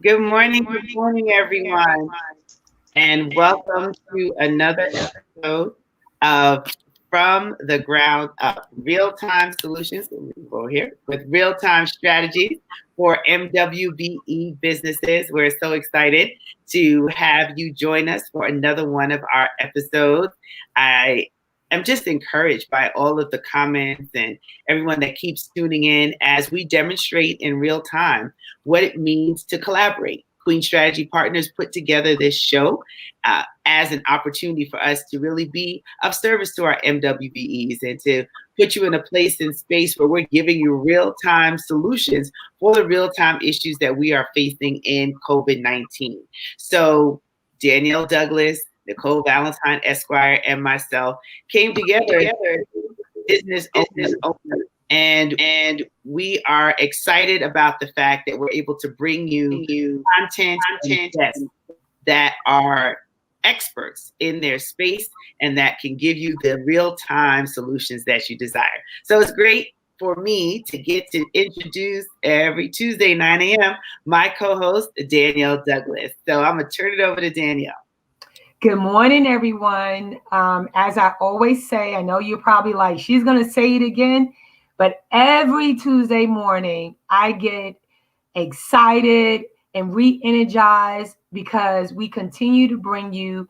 Good morning, everyone, and welcome to another episode of From the Ground Up Real Time Solutions. Let me go here with real time strategies for MWBE businesses. We're so excited to have you join us for another one of our episodes. I am just encouraged by all of the comments and everyone that keeps tuning in as we demonstrate in real time what it means to collaborate. Queen Strategy Partners put together this show as an opportunity for us to really be of service to our MWBEs and to put you in a place and space where we're giving you real-time solutions for the real-time issues that we are facing in COVID-19. So Danielle Douglas, Nicole Valentine Esquire, and myself came together business owners, and we are excited about the fact that we're able to bring you content and guests that are experts in their space and that can give you the real-time solutions that you desire. So it's great for me to get to introduce every Tuesday, 9 a.m., my co-host, Danielle Douglas. So I'm going to turn it over to Danielle. Good morning, everyone. As I always say, I know you're probably like, she's going to say it again, but every Tuesday morning, I get excited and re-energized because we continue to bring you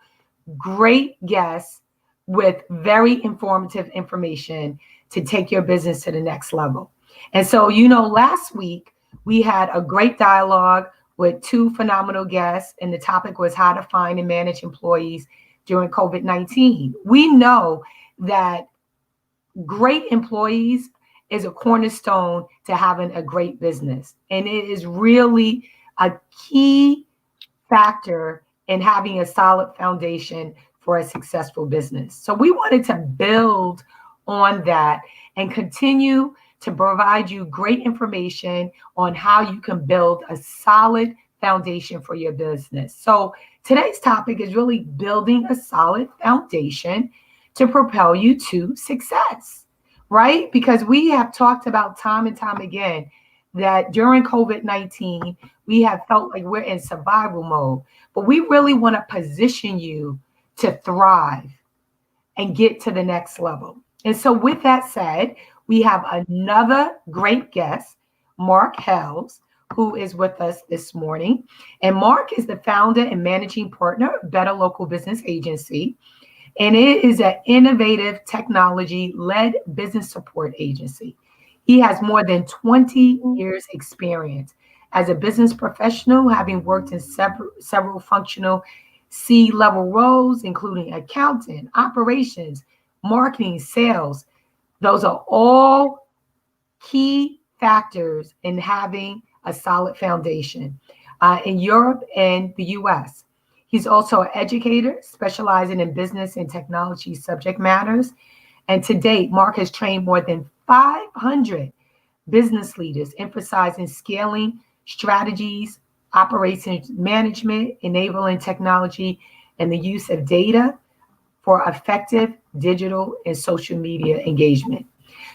great guests with very informative information to take your business to the next level. And so, last week, we had a great dialogue with two phenomenal guests, and the topic was how to find and manage employees during COVID-19. We know that great employees is a cornerstone to having a great business, and it is really a key factor in having a solid foundation for a successful business. So we wanted to build on that and continue to provide you great information on how you can build a solid foundation for your business. So today's topic is really building a solid foundation to propel you to success, right? Because we have talked about time and time again that during COVID-19, we have felt like we're in survival mode, but we really want to position you to thrive and get to the next level. And so with that said, we have another great guest, Mark Hells, who is with us this morning. And Mark is the founder and managing partner of Better Local Business Agency. And it is an innovative technology-led business support agency. He has more than 20 years experience as a business professional, having worked in several functional C-level roles, including accounting, operations, marketing, sales. Those are all key factors in having a solid foundation in Europe and the US. He's also an educator specializing in business and technology subject matters. And to date, Mark has trained more than 500 business leaders, emphasizing scaling strategies, operations management, enabling technology, and the use of data for effective digital and social media engagement.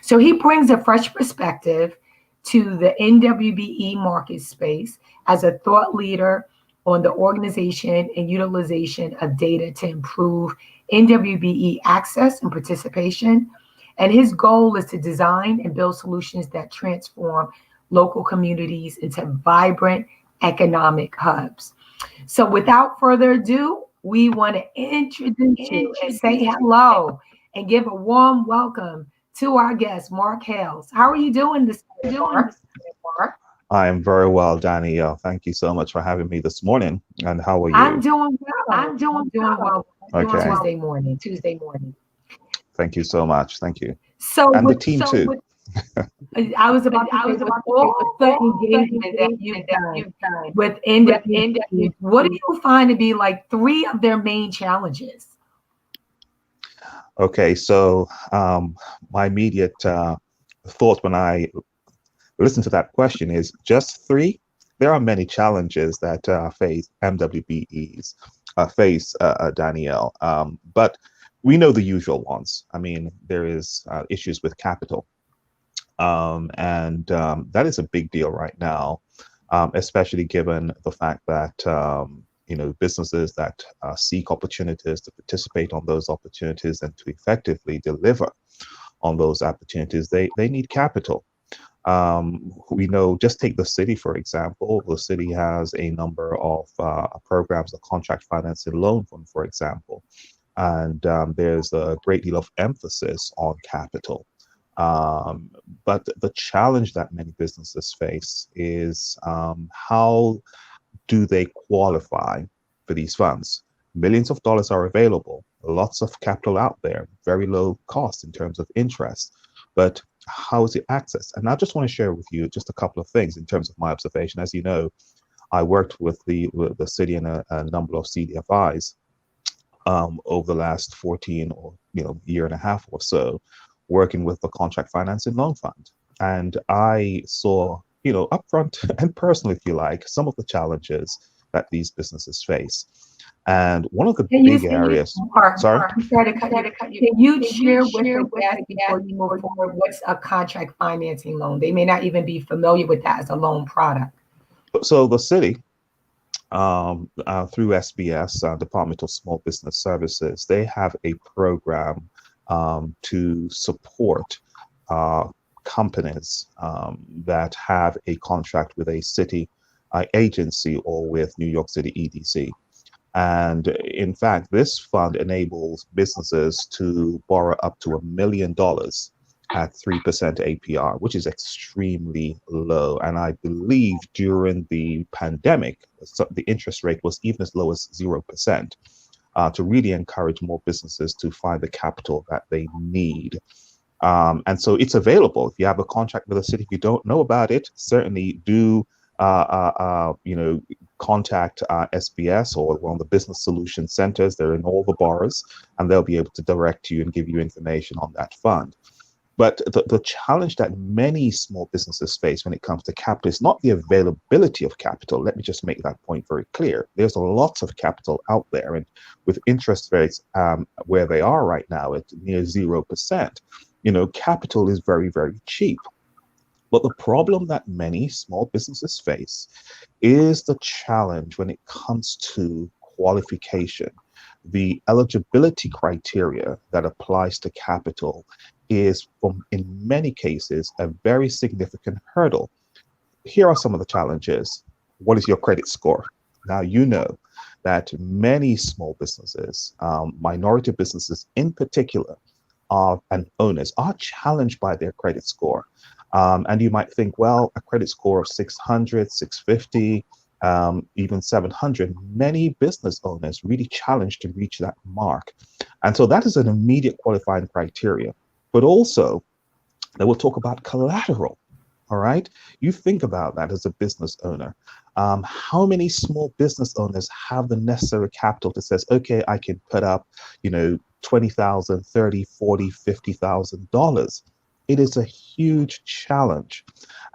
So he brings a fresh perspective to the MWBE market space as a thought leader on the organization and utilization of data to improve MWBE access and participation. And his goal is to design and build solutions that transform local communities into vibrant economic hubs. So without further ado, we want to introduce you and say hello and give a warm welcome to our guest, Mark Hells. How are you doing this morning, Mark? I am very well, Danielle. Thank you so much for having me this morning. And how are you? I'm doing well. I'm doing well. Okay. Tuesday morning. Thank you so much. Thank you. So and the team too. I was about all the engagement that you've done with MWBEs. What do you find to be like three of their main challenges? Okay, so my immediate thought when I listen to that question is just three. There are many challenges that face MWBEs, Danielle, but we know the usual ones. I mean, there is issues with capital, and that is a big deal right now. especially given the fact that businesses that seek opportunities to participate on those opportunities and to effectively deliver on those opportunities, they need capital. We know, just take the city, for example. The city has a number of programs, the contract financing loan fund, for example, and there's a great deal of emphasis on capital. Um, but the challenge that many businesses face is how do they qualify for these funds? Millions of dollars are available, lots of capital out there, very low cost in terms of interest. But how is it accessed? And I just want to share with you just a couple of things in terms of my observation. As you know, I worked with the city and a number of CDFIs over the last 14 or year and a half or so, working with the contract financing loan fund. And I saw, upfront and personally, if you like, some of the challenges that these businesses face. And one of the big areas, sorry? I'm sorry to cut you. Can you share with the guests before you move forward what's a contract financing loan? They may not even be familiar with that as a loan product. So the city, through SBS, Department of Small Business Services, they have a program to support companies that have a contract with a city agency or with New York City EDC. And in fact, this fund enables businesses to borrow up to $1 million at 3% APR, which is extremely low. And I believe during the pandemic, the interest rate was even as low as 0%, to really encourage more businesses to find the capital that they need. And so it's available. If you have a contract with a city, if you don't know about it, certainly do contact SBS or one of the business solution centers. They're in all the boroughs, and they'll be able to direct you and give you information on that fund. But the challenge that many small businesses face when it comes to capital is not the availability of capital. Let me just make that point very clear. There's a lot of capital out there, and with interest rates where they are right now at near 0%, capital is very, very cheap. But the problem that many small businesses face is the challenge when it comes to qualification. The eligibility criteria that applies to capital is, in many cases, a very significant hurdle. Here are some of the challenges. What is your credit score? Now, you know that many small businesses, minority businesses in particular, and owners are challenged by their credit score. And you might think, well, a credit score of 600, 650, even 700, many business owners really challenge to reach that mark. And so that is an immediate qualifying criteria. But also, they will talk about collateral. All right. You think about that as a business owner. How many small business owners have the necessary capital that says, okay, I can put up, $20,000, $30,000, $40,000, $50,000. It is a huge challenge.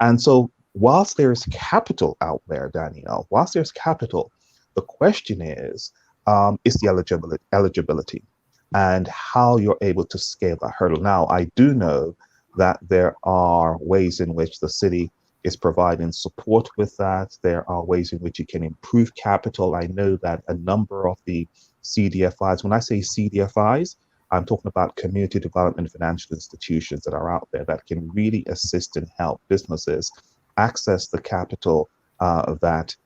And so whilst there is capital out there, Danielle, whilst there's capital, the question is the eligibility and how you're able to scale that hurdle. Now, I do know that there are ways in which the city is providing support with that. There are ways in which you can improve capital. I know that a number of the CDFIs, when I say CDFIs, I'm talking about community development financial institutions that are out there that can really assist and help businesses access the capital the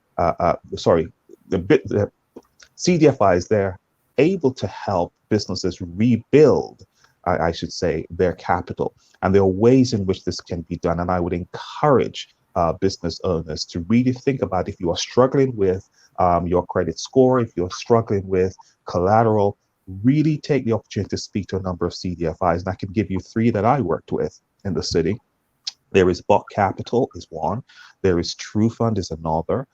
CDFIs, they're able to help businesses rebuild, I should say, their capital. And there are ways in which this can be done. And I would encourage business owners to really think about, if you are struggling with your credit score, if you're struggling with collateral, really take the opportunity to speak to a number of CDFIs. And I can give you 3 that I worked with in the city. There is Bot Capital is one. There is True Fund is another.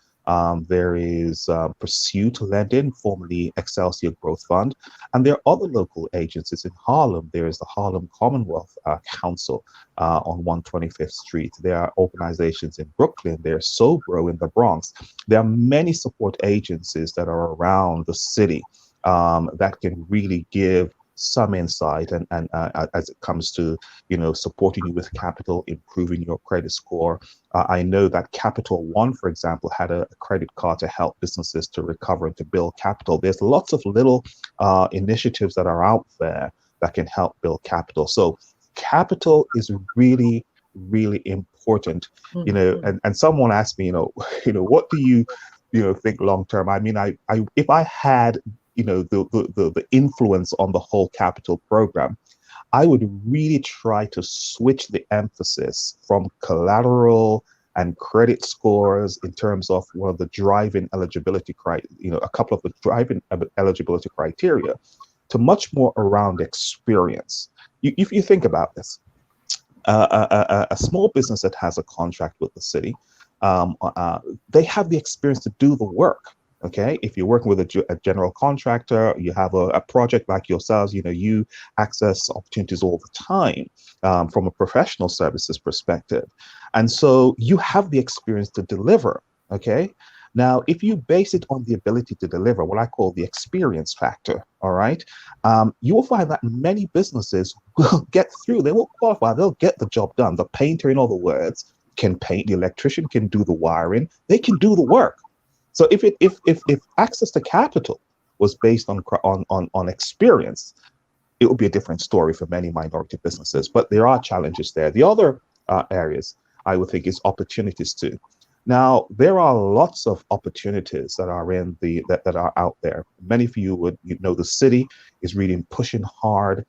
There is Pursuit Lending, formerly Excelsior Growth Fund. And there are other local agencies in Harlem. There is the Harlem Commonwealth Council on 125th Street. There are organizations in Brooklyn. There's SoBro in the Bronx. There are many support agencies that are around the city that can really give some insight and as it comes to, supporting you with capital, improving your credit score. I know that Capital One, for example, had a credit card to help businesses to recover and to build capital. There's lots of little initiatives that are out there that can help build capital. So capital is really, really important. And someone asked me, what do you think long term? I mean, I if I had, the influence on the whole capital program, I would really try to switch the emphasis from collateral and credit scores in terms of one of the driving eligibility criteria, a couple of the driving eligibility criteria, to much more around experience. If you think about this, a small business that has a contract with the city, they have the experience to do the work. Okay, if you're working with a general contractor, you have a project like yourselves, you access opportunities all the time from a professional services perspective. And so you have the experience to deliver. Okay, now if you base it on the ability to deliver, what I call the experience factor, all right, you will find that many businesses will get through, they will qualify, they'll get the job done. The painter, in other words, can paint, the electrician can do the wiring, they can do the work. So if access to capital was based on experience, it would be a different story for many minority businesses. But there are challenges there. The other areas I would think is opportunities too. Now there are lots of opportunities that are that are out there. Many of you would the city is really pushing hard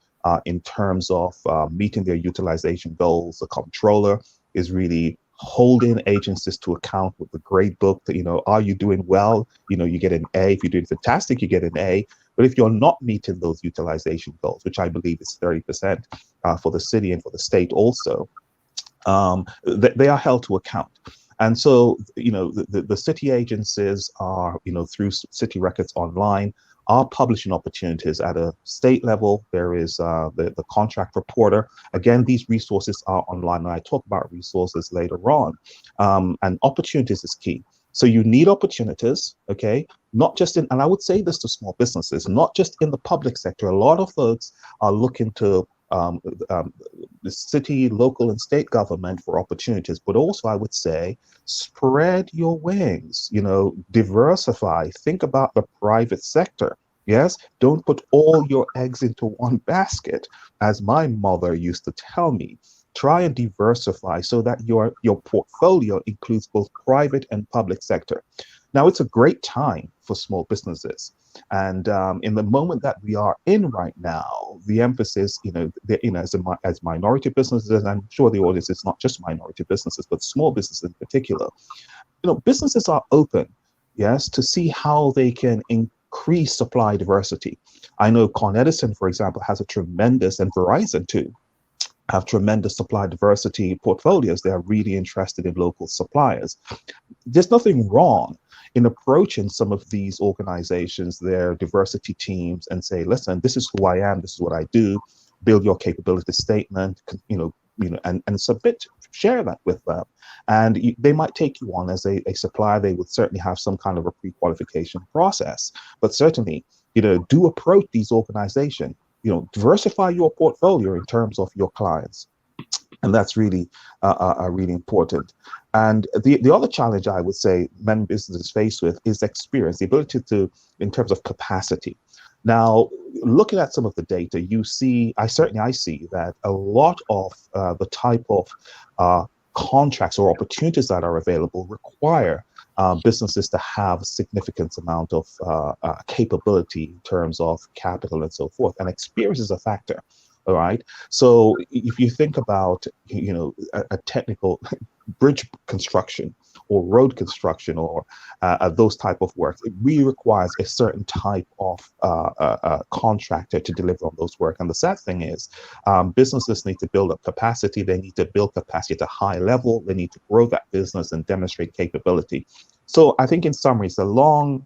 in terms of meeting their utilization goals. The comptroller is really holding agencies to account with the grade book that, are you doing well? You get an A. If you're doing fantastic, you get an A. But if you're not meeting those utilization goals, which I believe is 30% for the city and for the state also, they are held to account. And so, the city agencies are, through City Records Online, are publishing opportunities at a state level. There is the contract reporter. Again, these resources are online, and I talk about resources later on. And opportunities is key. So you need opportunities, okay? Not just in, and I would say this to small businesses, not just in the public sector. A lot of folks are looking to the city, local, and state government for opportunities, but also I would say spread your wings, diversify, think about the private sector. Yes, don't put all your eggs into one basket, as my mother used to tell me. Try and diversify so that your portfolio includes both private and public sector. Now, it's a great time for small businesses. And in the moment that we are in right now, the emphasis, as minority businesses, and I'm sure the audience is not just minority businesses, but small businesses in particular, businesses are open, yes, to see how they can increase supply diversity. I know Con Edison, for example, has a tremendous, and Verizon too, have tremendous supply diversity portfolios. They are really interested in local suppliers. There's nothing wrong in approaching some of these organizations, their diversity teams, and say, listen, this is who I am, this is what I do, build your capability statement, and submit, share that with them. And they might take you on as a supplier. They would certainly have some kind of a pre-qualification process, but certainly, do approach these organizations, diversify your portfolio in terms of your clients. And that's really really important. And the other challenge I would say many businesses face with is experience, the ability to, in terms of capacity. Now, looking at some of the data, I see that a lot of the type of contracts or opportunities that are available require businesses to have a significant amount of capability in terms of capital and so forth. And experience is a factor. All right. So if you think about, a technical bridge construction or road construction or those type of work, it really requires a certain type of contractor to deliver on those work. And the sad thing is, businesses need to build up capacity. They need to build capacity at a high level. They need to grow that business and demonstrate capability. So I think in summary, it's a long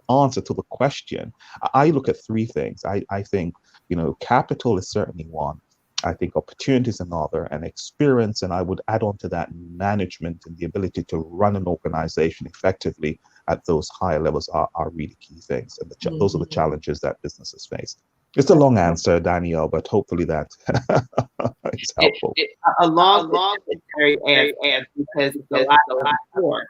answer to the question. I look at three things. I think, capital is certainly one. I think opportunity is another, and experience, and I would add on to that management and the ability to run an organization effectively at those higher levels are really key things. And those are the challenges that businesses face. It's a long answer, Danielle, but hopefully that is helpful. A long necessary answer because it's a lot of support.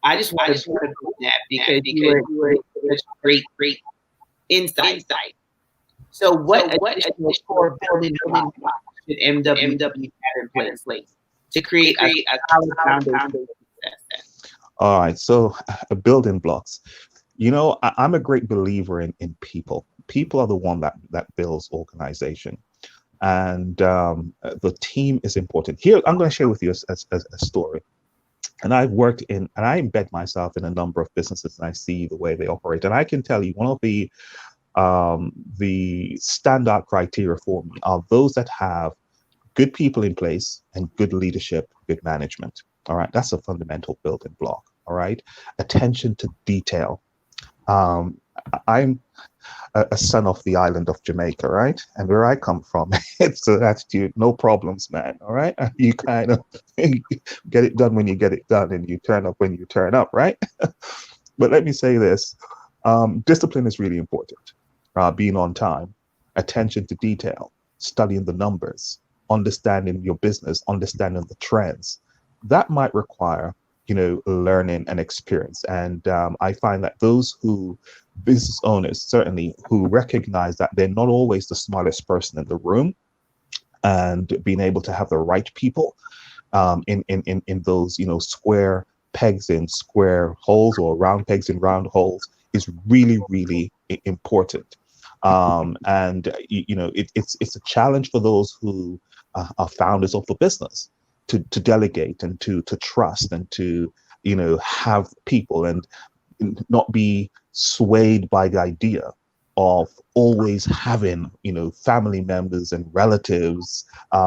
I just want to build on that because you were such great insight. So what additional core building blocks should MWB have in place to create a solid foundation for success? All right, so building blocks. I'm a great believer in people. People are the one that builds organization, and the team is important. Here, I'm going to share with you a story. And I've worked in, and I embed myself in a number of businesses, and I see the way they operate. And I can tell you, one of the standout criteria for me are those that have good people in place and good leadership, good management. All right, that's a fundamental building block. All right, attention to detail. I'm a son of the island of Jamaica, right? And where I come from, it's an attitude, no problems, man. All right, you kind of get it done when you get it done, and you turn up when you turn up, right? But let me say this: discipline is really important. Being on time, attention to detail, studying the numbers, understanding your business, understanding the trends. That might require learning and experience. And I find that those business owners, certainly, who recognize that they're not always the smartest person in the room, and being able to have the right people in those, square pegs in square holes, or round pegs in round holes, is really, really important. And it's a challenge for those who are founders of the business to delegate and to trust and to have people, and not be swayed by the idea of always having family members and relatives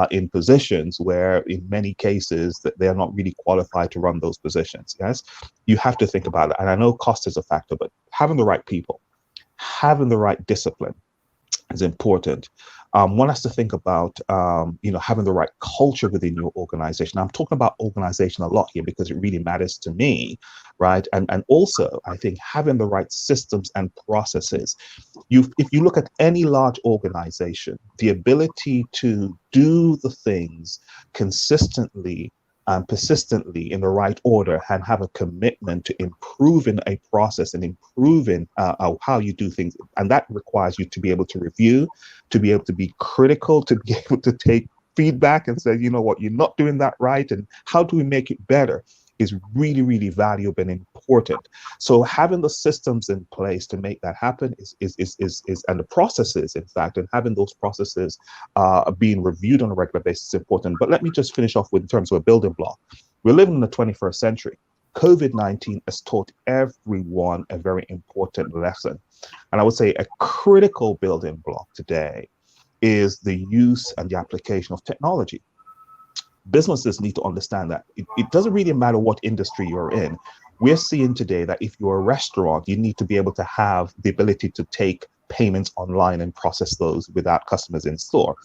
in positions where in many cases that they are not really qualified to run those positions. Yes, you have to think about it. And I know cost is a factor, but having the right people, having the right discipline is important. One has to think about, having the right culture within your organization. I'm talking about organization a lot here because it really matters to me, right? And also, I think having the right systems and processes. If you look at any large organization, the ability to do the things consistently and persistently in the right order, and have a commitment to improving a process and improving how you do things. And that requires you to be able to review, to be able to be critical, to be able to take feedback and say, you know what, you're not doing that right, and how do we make it better, is really, really valuable and important. So having the systems in place to make that happen is and the processes, in fact, and having those processes being reviewed on a regular basis is important. But let me just finish off with, in terms of a building block. We're living in the 21st century. COVID-19 has taught everyone a very important lesson. And I would say a critical building block today is the use and the application of technology. Businesses need to understand that it doesn't really matter what industry you're in. We're seeing today that if you're a restaurant, you need to be able to have the ability to take payments online and process those without customers in store.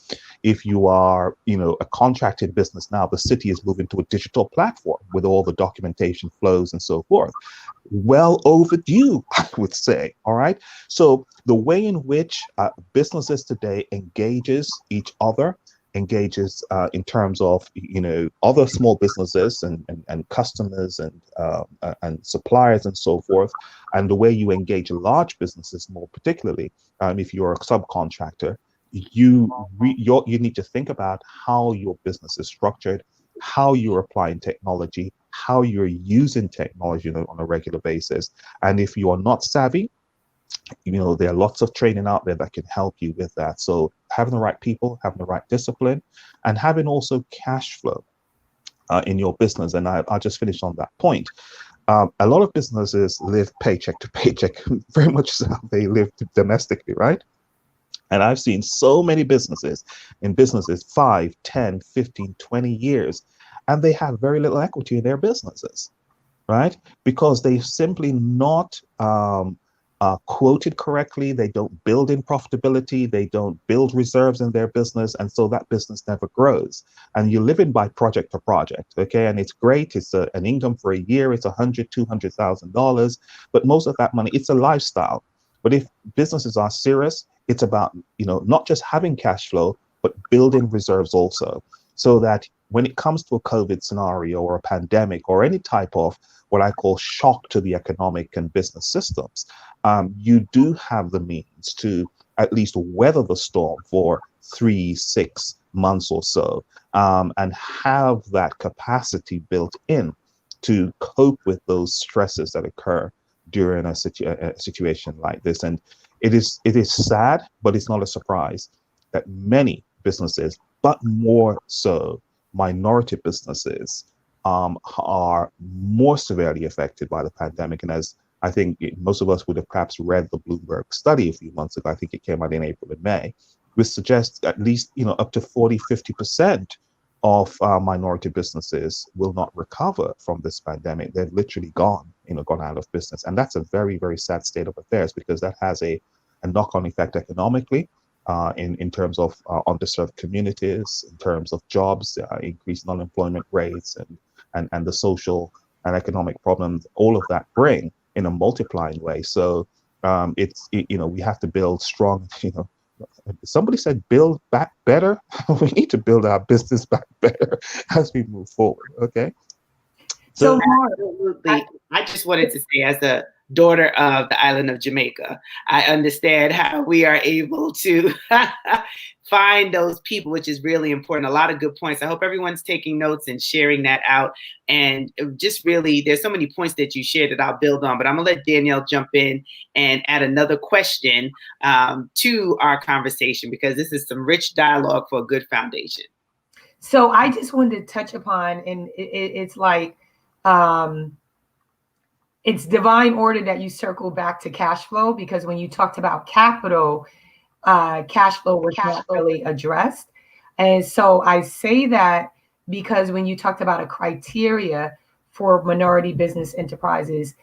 If you are, a contracted business now, the city is moving to a digital platform with all the documentation flows and so forth. Well overdue, I would say. All right. So the way in which businesses today engages each other, engages in terms of other small businesses and customers and suppliers and so forth, and the way you engage large businesses more particularly, if you're a subcontractor, you need to think about how your business is structured, how you're applying technology, how you're using technology on a regular basis. And if you are not savvy, there are lots of training out there that can help you with that. So having the right people, having the right discipline, and having also cash flow in your business. And I'll just finish on that point. A lot of businesses live paycheck to paycheck, very much so. They live domestically, right? And I've seen so many businesses 5, 10, 15, 20 years, and they have very little equity in their businesses, right? Because they've simply not quoted correctly. They don't build in profitability. They don't build reserves in their business. And so that business never grows. And you're living by project to project. Okay. And it's great. It's an income for a year. It's $100,000, $200,000. But most of that money, it's a lifestyle. But if businesses are serious, it's about, not just having cash flow, but building reserves also, so that when it comes to a COVID scenario or a pandemic or any type of what I call shock to the economic and business systems, you do have the means to at least weather the storm for 3-6 months or so, and have that capacity built in to cope with those stresses that occur during a situation like this. And it is sad, but it's not a surprise that many businesses, but more so minority businesses, are more severely affected by the pandemic. And as I think most of us would have perhaps read the Bloomberg study a few months ago, I think it came out in April and May, which suggests at least up to 40-50% of minority businesses will not recover from this pandemic. They've literally gone out of business. And that's a very, very sad state of affairs, because that has a knock-on effect economically, in terms of underserved communities, in terms of jobs, increased unemployment rates, and the social and economic problems, all of that bring in a multiplying way. So we have to build strong, somebody said build back better. We need to build our business back better as we move forward. Okay. So absolutely. I just wanted to say, as the daughter of the island of Jamaica, I understand how we are able to find those people, which is really important. A lot of good points. I hope everyone's taking notes and sharing that out. And just really, there's so many points that you shared that I'll build on, but I'm gonna let Danielle jump in and add another question to our conversation, because this is some rich dialogue for a good foundation. So I just wanted to touch upon, and it's like, it's divine order that you circle back to cash flow, because when you talked about capital, cash flow was not really addressed. And so I say that because when you talked about a criteria for minority business enterprises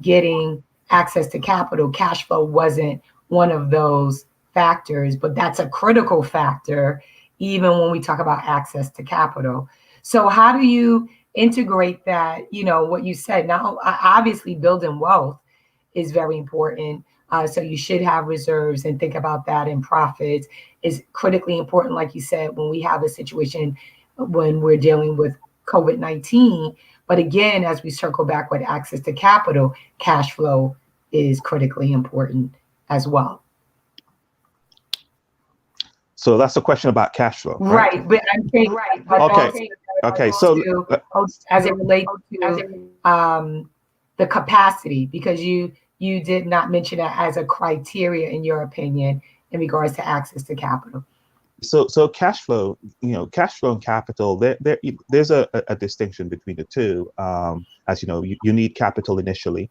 getting access to capital, cash flow wasn't one of those factors, but that's a critical factor even when we talk about access to capital. So how do you integrate that? What you said, now obviously building wealth is very important. So you should have reserves and think about that, and profits is critically important. Like you said, when we have a situation when we're dealing with COVID-19, but again, as we circle back with access to capital, cash flow is critically important as well. So that's a question about cash flow, right? But I'm saying, right. But okay. So as it relates to the capacity, because you did not mention that as a criteria in your opinion in regards to access to capital. So cash flow, cash flow and capital, there's a distinction between the two. As you need capital initially,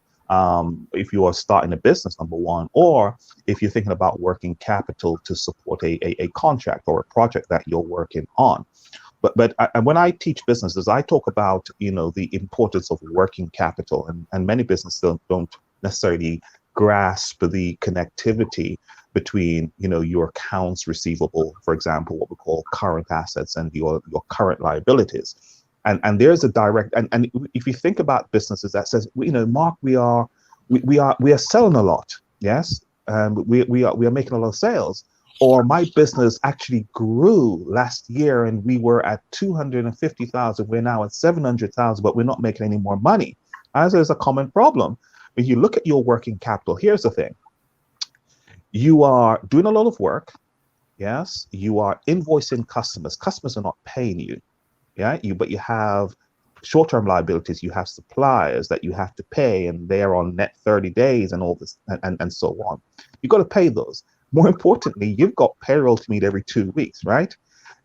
if you are starting a business, number one, or if you're thinking about working capital to support a contract or a project that you're working on. But when I teach businesses, I talk about, the importance of working capital, and many businesses don't necessarily grasp the connectivity between, your accounts receivable, for example, what we call current assets, and your current liabilities. And there's a direct, and if you think about businesses that says, Mark, we are selling a lot, yes, we are making a lot of sales, or my business actually grew last year and we were at 250,000, we're now at 700,000, but we're not making any more money. As there's a common problem. When you look at your working capital, here's the thing: you are doing a lot of work, yes, you are invoicing customers. Customers are not paying you. Yeah, but you have short-term liabilities, you have suppliers that you have to pay, and they're on net 30 days and all this, and so on. You've got to pay those. More importantly, you've got payroll to meet every 2 weeks, right?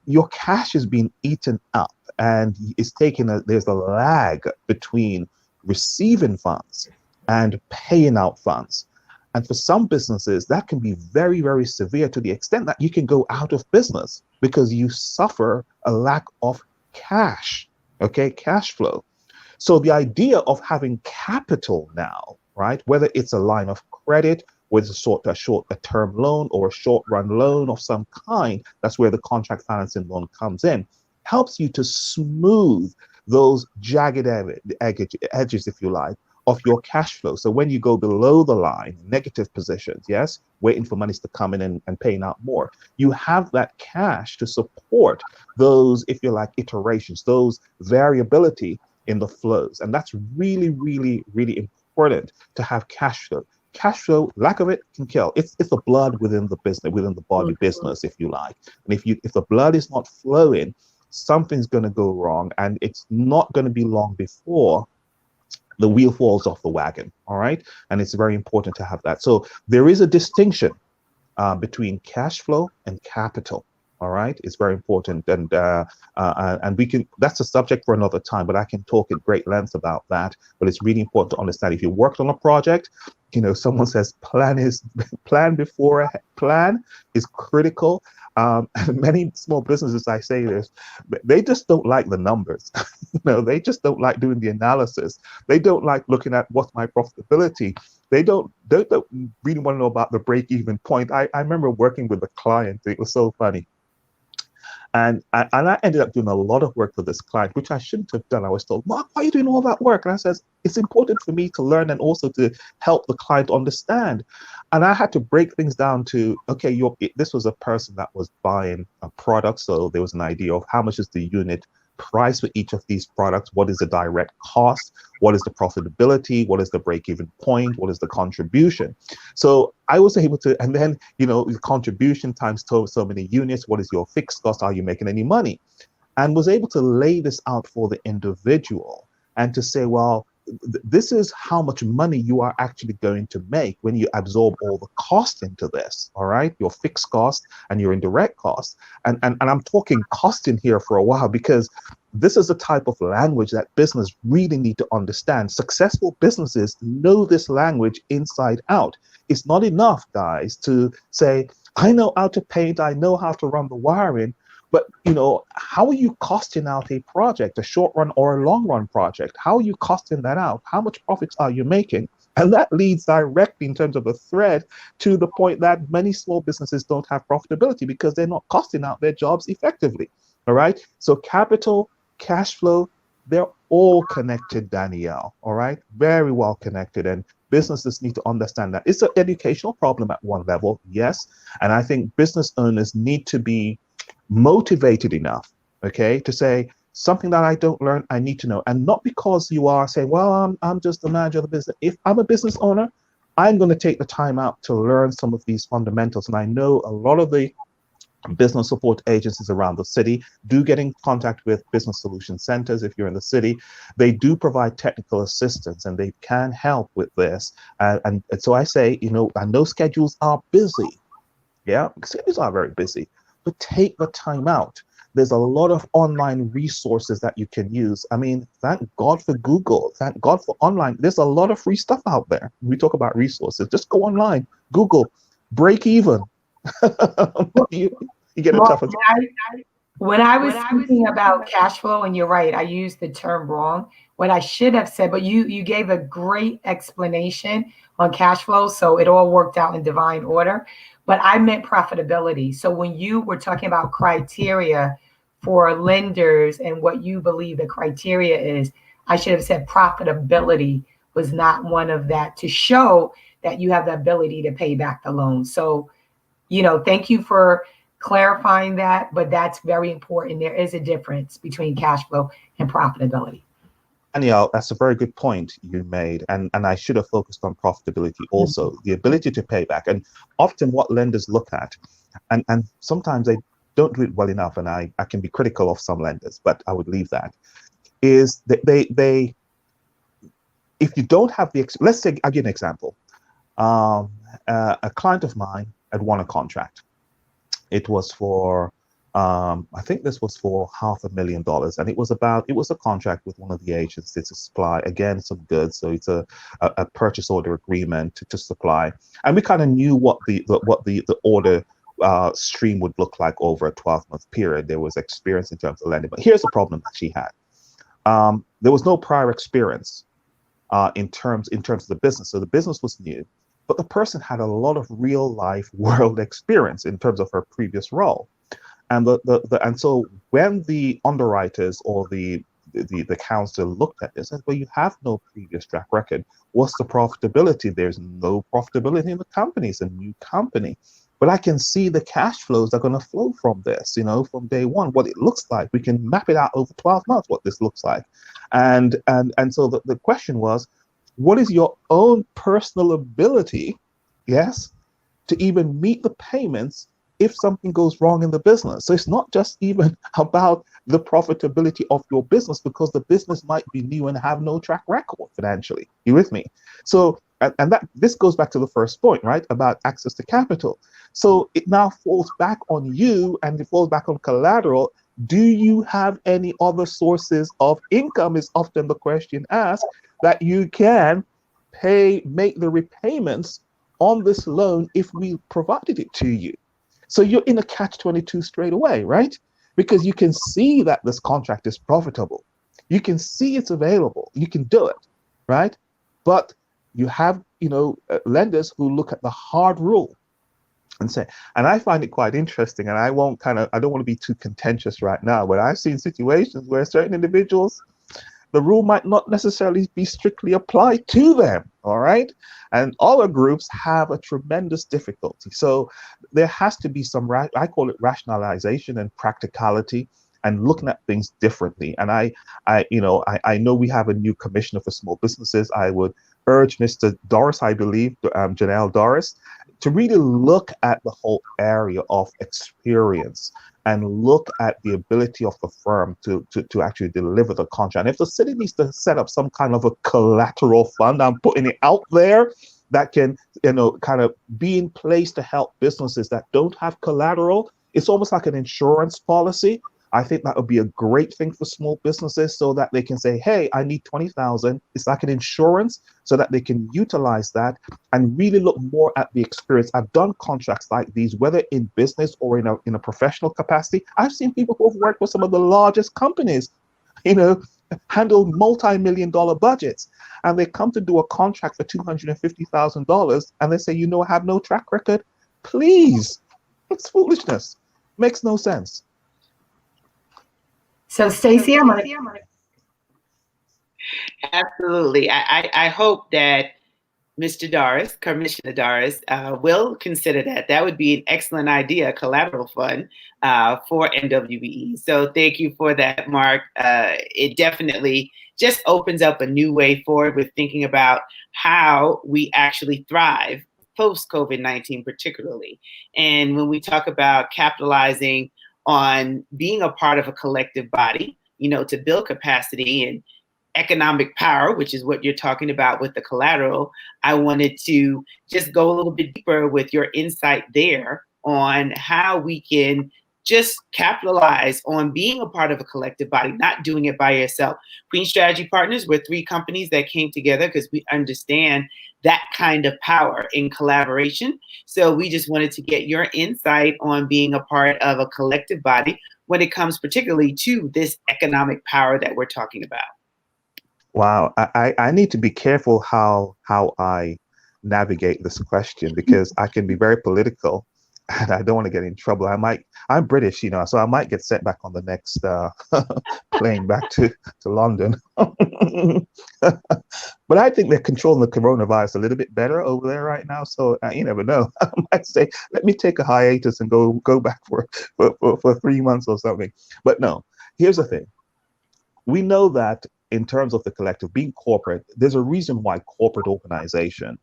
Your cash is being eaten up, and it's there's a lag between receiving funds and paying out funds. And for some businesses, that can be very, very severe, to the extent that you can go out of business because you suffer a lack of cash, cash flow. So the idea of having capital now, right, whether it's a line of credit, whether it's a term loan or a short run loan of some kind, that's where the contract financing loan comes in, helps you to smooth those jagged edges, if you like, of your cash flow. So when you go below the line, negative positions, yes, waiting for monies to come in and paying out more, you have that cash to support those, if you like, iterations, those variability in the flows. And that's really, really, really important to have cash flow. Cash flow, lack of it can kill. It's the blood within the business, within the body business, if you like. And if the blood is not flowing, something's going to go wrong, and it's not going to be long before the wheel falls off the wagon. All right, and it's very important to have that. So there is a distinction between cash flow and capital. All right, it's very important, and we can. That's a subject for another time, but I can talk at great length about that. But it's really important to understand if you worked on a project, someone says plan before plan is critical. Many small businesses, I say this, they just don't like the numbers. They just don't like doing the analysis. They don't like looking at what's my profitability. They don't really want to know about the break-even point. I remember working with a client. It was so funny. And I ended up doing a lot of work for this client, which I shouldn't have done. I was told, Mark, why are you doing all that work? And I said, it's important for me to learn and also to help the client understand. And I had to break things down to, okay, this was a person that was buying a product. So there was an idea of how much is the unit price for each of these products, what is the direct cost, what is the profitability, what is the break-even point, what is the contribution. So I was able to, and then, the contribution times so many units, what is your fixed cost, are you making any money? And was able to lay this out for the individual and to say, well, this is how much money you are actually going to make when you absorb all the cost into this, all right? Your fixed cost and your indirect cost. And I'm talking cost in here for a while because this is the type of language that business really need to understand. Successful businesses know this language inside out. It's not enough, guys, to say, I know how to paint, I know how to run the wiring, but, how are you costing out a project, a short run or a long run project? How are you costing that out? How much profits are you making? And that leads directly in terms of a thread to the point that many small businesses don't have profitability because they're not costing out their jobs effectively. All right. So capital, cash flow, they're all connected, Danielle. All right. Very well connected. And businesses need to understand that. It's an educational problem at one level. Yes. And I think business owners need to be motivated enough, okay, to say something that I don't learn, I need to know. And not because you are saying, well, I'm just the manager of the business. If I'm a business owner, I'm going to take the time out to learn some of these fundamentals. And I know a lot of the business support agencies around the city do get in contact with business solution centers. If you're in the city, they do provide technical assistance and they can help with this. And so I say, I know schedules are busy. Yeah, schedules are very busy. But take the time out. There's a lot of online resources that you can use. I mean, thank God for Google. Thank God for online. There's a lot of free stuff out there. We talk about resources. Just go online, Google, break even. you get a tougher. When I was speaking about cash flow, and you're right, I used the term wrong. What I should have said, but you gave a great explanation on cash flow, so it all worked out in divine order. But I meant profitability. So when you were talking about criteria for lenders and what you believe the criteria is, I should have said profitability was not one of that, to show that you have the ability to pay back the loan. So, thank you for clarifying that, but that's very important. There is a difference between cash flow and profitability. Danielle, that's a very good point you made. And I should have focused on profitability also, the ability to pay back. And often what lenders look at, and sometimes they don't do it well enough, and I can be critical of some lenders, but I would leave that, is that they if you don't have let's say, I'll give an example. A client of mine had won a contract. It was for, I think this was for $500,000, and it was a contract with one of the agencies to supply, again, some goods. So it's a purchase order agreement to supply, and we kind of knew what the order stream would look like over a 12-month period. There was experience in terms of lending, but here's the problem that she had. There was no prior experience in terms of the business, so the business was new. But the person had a lot of real life world experience in terms of her previous role. And and so when the underwriters or the the council looked at this and said, well, you have no previous track record. What's the profitability? There's no profitability in the company. It's a new company. But I can see the cash flows that are going to flow from this, from day one, what it looks like. We can map it out over 12 months, what this looks like. And so the question was, what is your own personal ability, yes, to even meet the payments if something goes wrong in the business? So it's not just even about the profitability of your business, because the business might be new and have no track record financially. You with me? So, and that this goes back to the first point, right, about access to capital. So it now falls back on you, and it falls back on collateral. Do you have any other sources of income, is often the question asked, that you can make the repayments on this loan if we provided it to you? So you're in a catch-22 straight away, right? Because you can see that this contract is profitable. You can see it's available. You can do it, right? But you have, lenders who look at the hard rule and say, and I find it quite interesting, and I don't want to be too contentious right now, but I've seen situations where certain individuals, the rule might not necessarily be strictly applied to them, all right? And other groups have a tremendous difficulty. So there has to be some, I call it rationalization and practicality, and looking at things differently. And I know we have a new commissioner for small businesses. I would urge Mr. Doris, I believe, Janelle Doris, to really look at the whole area of experience and look at the ability of the firm to actually deliver the contract. And if the city needs to set up some kind of a collateral fund, I'm putting it out there, that can, kind of be in place to help businesses that don't have collateral. It's almost like an insurance policy. I think that would be a great thing for small businesses, so that they can say, hey, I need 20,000. It's like an insurance, so that they can utilize that and really look more at the experience. I've done contracts like these, whether in business or in a professional capacity. I've seen people who have worked for some of the largest companies, handle multi-million-dollar budgets, and they come to do a contract for $250,000, and they say, I have no track record. Please, it's foolishness. Makes no sense. So, Stacey, Absolutely. I hope that Mr. Doris, Commissioner Doris, will consider that. That would be an excellent idea, a collateral fund for MWBE. So thank you for that, Mark. It definitely just opens up a new way forward with thinking about how we actually thrive post-COVID-19 particularly. And when we talk about capitalizing on being a part of a collective body, to build capacity and economic power, which is what you're talking about with the collateral, I wanted to just go a little bit deeper with your insight there on how we can just capitalize on being a part of a collective body, not doing it by yourself. Queen Strategy Partners, we're 3 companies that came together because we understand that kind of power in collaboration. So we just wanted to get your insight on being a part of a collective body when it comes particularly to this economic power that we're talking about. Wow, I need to be careful how I navigate this question, because I can be very political, and I don't want to get in trouble. I'm British, so I might get sent back on the next plane back to London. But I think they're controlling the coronavirus a little bit better over there right now. So you never know. I might say, let me take a hiatus and go back for 3 months or something. But no, here's the thing. We know that in terms of the collective, being corporate, there's a reason why corporate organizations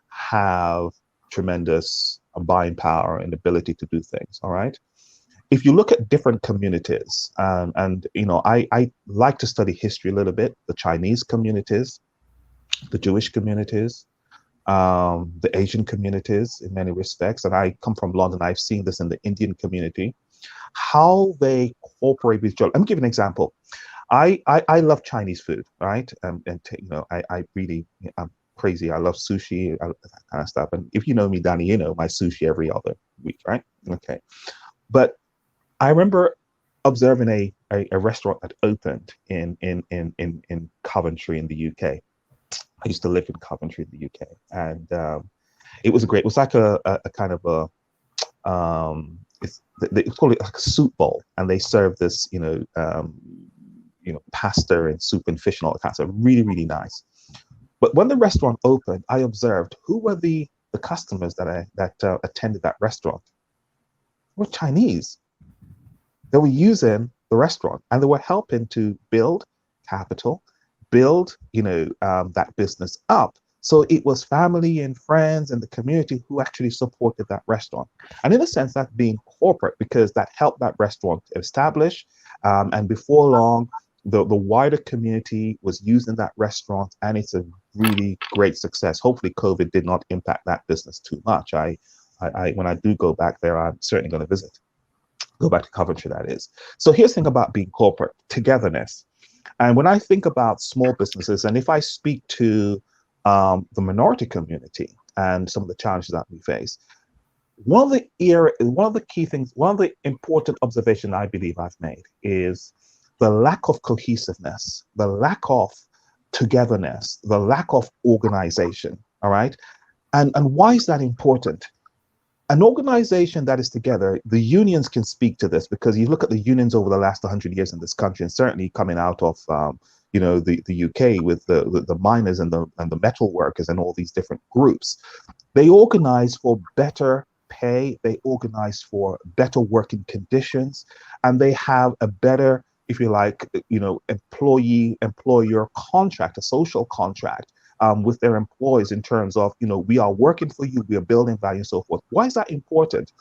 have tremendous buying power and ability to do things, all right? If you look at different communities, and I like to study history a little bit, the Chinese communities, the Jewish communities, the Asian communities in many respects, and I come from London, I've seen this in the Indian community, how they cooperate with each other. Let me give you an example. I love Chinese food, right? I really, I'm crazy. I love sushi, that kind of stuff. And if you know me, Danny, my sushi every other week, right? Okay. But I remember observing a restaurant that opened in Coventry in the UK. I used to live in Coventry in the UK, and it was great. It was like a kind of they call it like a soup bowl, and they serve this, pasta and soup and fish and all that kind of stuff. Really, really nice. But when the restaurant opened, I observed who were the customers that attended that restaurant. They were Chinese. They were using the restaurant and they were helping to build capital, build that business up. So it was family and friends and the community who actually supported that restaurant. And in a sense, that's being corporate because that helped that restaurant establish. And before long, the wider community was using that restaurant, and it's a really great success. Hopefully, COVID did not impact that business too much. I when I do go back there, I'm certainly going to visit. Go back to Coventry, that is. So here's the thing about being corporate: togetherness. And when I think about small businesses, and if I speak to the minority community and some of the challenges that we face, one of the key things, one of the important observations I believe I've made is the lack of cohesiveness, the lack of togetherness, the lack of organization. All right. And why is that important? An organization that is together, the unions can speak to this, because you look at the unions over the last 100 years in this country, and certainly coming out of the UK with the miners and the metal workers and all these different groups, they organize for better pay, they organize for better working conditions, and they have a better, if you like, employer contract, a social contract with their employees in terms of, we are working for you, we are building value and so forth. Why is that important?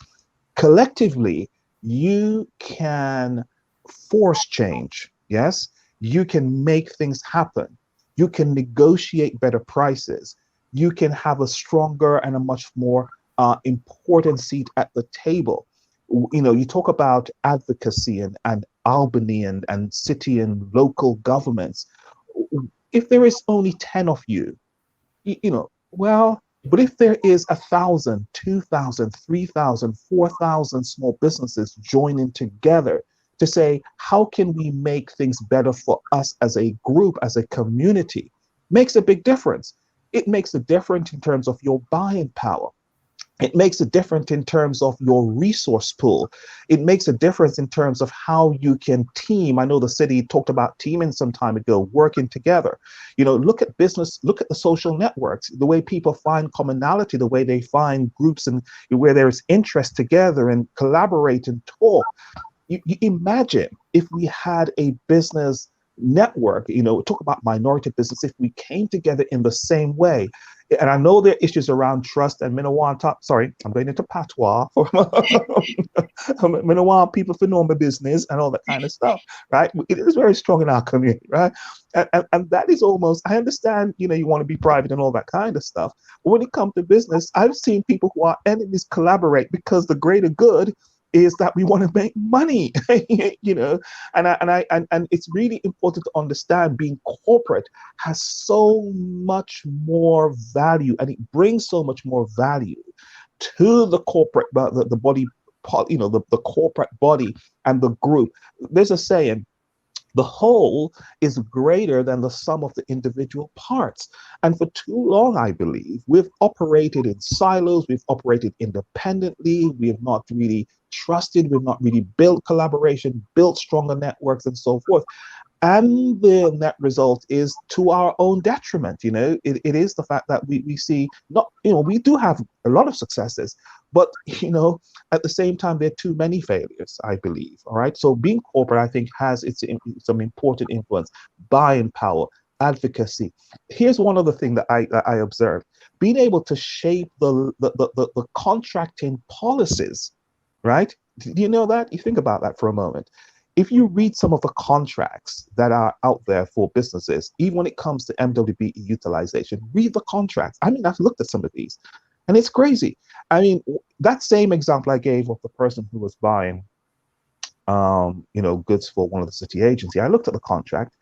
Collectively, you can force change. Yes, you can make things happen. You can negotiate better prices. You can have a stronger and a much more important seat at the table. You talk about advocacy and Albany and city and local governments. If there is only 10 of you, but if there is 1,000, 2,000, 3,000, 4,000 small businesses joining together to say, how can we make things better for us as a group, as a community, makes a big difference. It makes a difference in terms of your buying power. It makes a difference in terms of your resource pool. It makes a difference in terms of how you can team. I know the city talked about teaming some time ago, working together. Look at business, look at the social networks, the way people find commonality, the way they find groups and where there is interest together and collaborate and talk. You imagine if we had a business network, talk about minority business, if we came together in the same way. And I know there are issues around trust and sorry, I'm going into patois for Minoan people for normal business and all that kind of stuff, right? It is very strong in our community, right? And that is almost, I understand, you want to be private and all that kind of stuff. But when it comes to business, I've seen people who are enemies collaborate because the greater good is that we want to make money, and it's really important to understand being corporate has so much more value, and it brings so much more value to the corporate, the body, the corporate body and the group. There's a saying, the whole is greater than the sum of the individual parts. And for too long, I believe, we've operated in silos, we've operated independently, we have not really trusted, we've not really built collaboration, built stronger networks and so forth. And the net result is to our own detriment. It is the fact that we see we do have a lot of successes, but at the same time, there are too many failures, I believe. All right. So being corporate, I think, has some important influence, buying power, advocacy. Here's one other thing that I observed: being able to shape the contracting policies. Right? Do you know that? You think about that for a moment. If you read some of the contracts that are out there for businesses, even when it comes to MWBE utilization, read the contracts. I mean, I've looked at some of these, and it's crazy. I mean, that same example I gave of the person who was buying, goods for one of the city agency, I looked at the contract,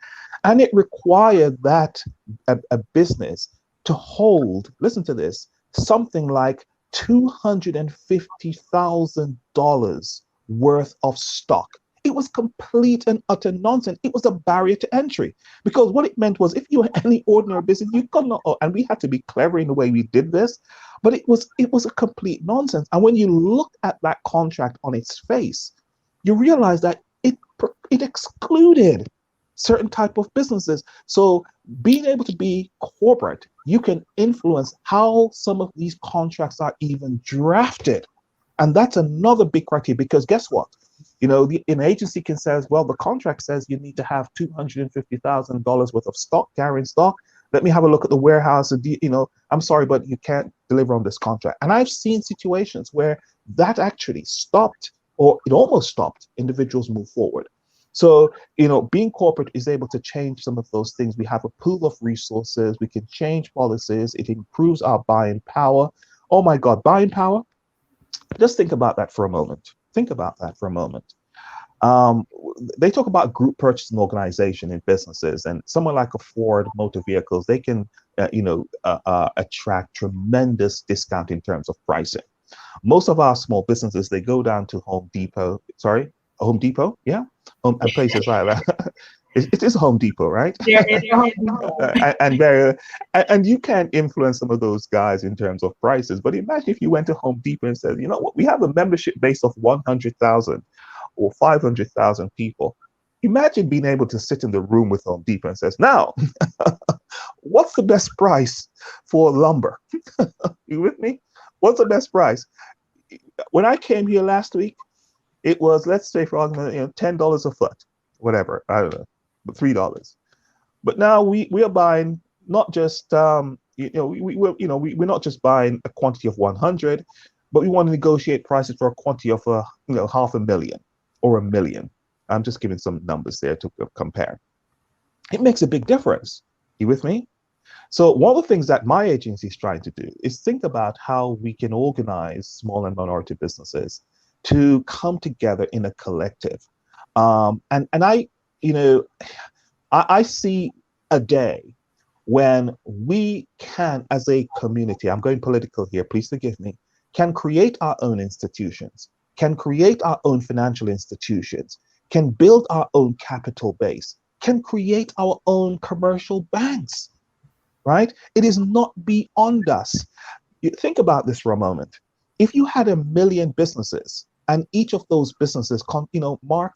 and it required that a business to hold, listen to this, something like $250,000 worth of stock. It was complete and utter nonsense. It was a barrier to entry, because what it meant was if you were any ordinary business, you could not, and we had to be clever in the way we did this, but it was a complete nonsense. And when you looked at that contract on its face, you realize that it excluded certain type of businesses. So being able to be corporate, you can influence how some of these contracts are even drafted. And that's another big criteria, because guess what? An agency can say, well, the contract says you need to have $250,000 worth of stock, carrying stock. Let me have a look at the warehouse. And, I'm sorry, but you can't deliver on this contract. And I've seen situations where that actually stopped, or it almost stopped individuals move forward. So, being corporate is able to change some of those things. We have a pool of resources. We can change policies. It improves our buying power. Oh my God, buying power. Just think about that for a moment. Think about that for a moment. They talk about group purchasing organization in businesses, and someone like a Ford Motor Vehicles, they can, attract tremendous discount in terms of pricing. Most of our small businesses, they go down to Home Depot, yeah, and places like that. It is Home Depot, right? There is a Home Depot. and you can influence some of those guys in terms of prices. But imagine if you went to Home Depot and said, you know what, we have a membership base of 100,000 or 500,000 people. Imagine being able to sit in the room with Home Depot and says, now, what's the best price for lumber? You with me? What's the best price? When I came here last week, it was, let's say for argument, $10 a foot, whatever, I don't know, but $3. But now we are buying not just we're not just buying a quantity of 100, but we want to negotiate prices for a quantity of 500,000 or 1 million. I'm just giving some numbers there to compare. It makes a big difference. You with me? So one of the things that my agency is trying to do is think about how we can organize small and minority businesses to come together in a collective. And I see a day when we can, as a community, I'm going political here, please forgive me, can create our own institutions, can create our own financial institutions, can build our own capital base, can create our own commercial banks, right? It is not beyond us. You think about this for a moment. If you had 1 million businesses and each of those businesses, Mark,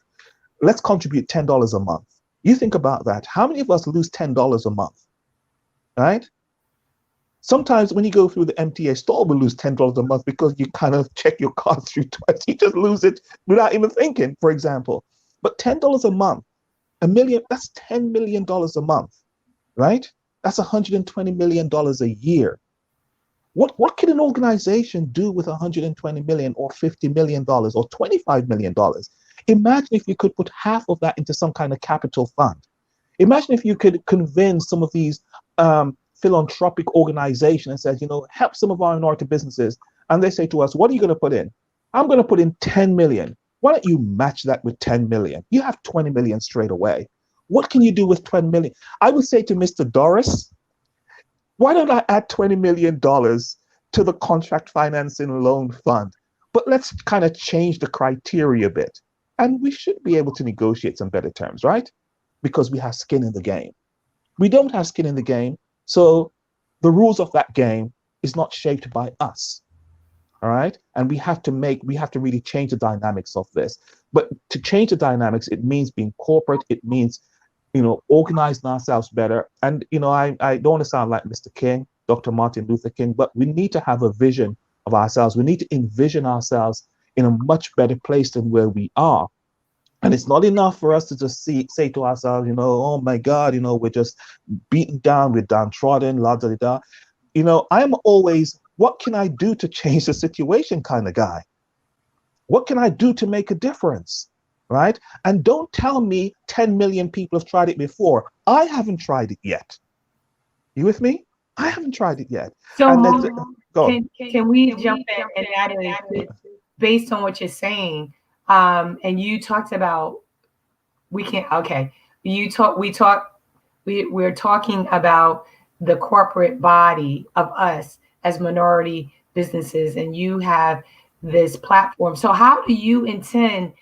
let's contribute $10 a month. You think about that. How many of us lose $10 a month, right? Sometimes when you go through the MTA store, we lose $10 a month because you kind of check your card through twice. You just lose it without even thinking, for example. But $10 a month, 1 million, that's $10 million a month, right? That's $120 million a year. What can an organization do with $120 million or $50 million or $25 million? Imagine if you could put half of that into some kind of capital fund. Imagine if you could convince some of these philanthropic organizations and said, help some of our minority businesses. And they say to us, what are you going to put in? I'm going to put in 10 million. Why don't you match that with 10 million? You have 20 million straight away. What can you do with 20 million? I would say to Mr. Doris, why don't I add $20 million to the contract financing loan fund? But let's kind of change the criteria a bit. And we should be able to negotiate some better terms, right? Because we have skin in the game. We don't have skin in the game. So the rules of that game is not shaped by us. All right. And we have to really change the dynamics of this. But to change the dynamics, it means being corporate. It means, organizing ourselves better. And, I don't want to sound like Mr. King, Dr. Martin Luther King, but we need to have a vision of ourselves. We need to envision ourselves in a much better place than where we are. And it's not enough for us to just say to ourselves, oh my God, we're just beaten down, we're downtrodden, la da da da. I'm always, what can I do to change the situation kind of guy? What can I do to make a difference? Right? And don't tell me 10 million people have tried it before. I haven't tried it yet. You with me? I haven't tried it yet. So Can we jump in? And that is based on what you're saying. And you talked about we're talking about the corporate body of us as minority businesses, and you have this platform. So how do you intend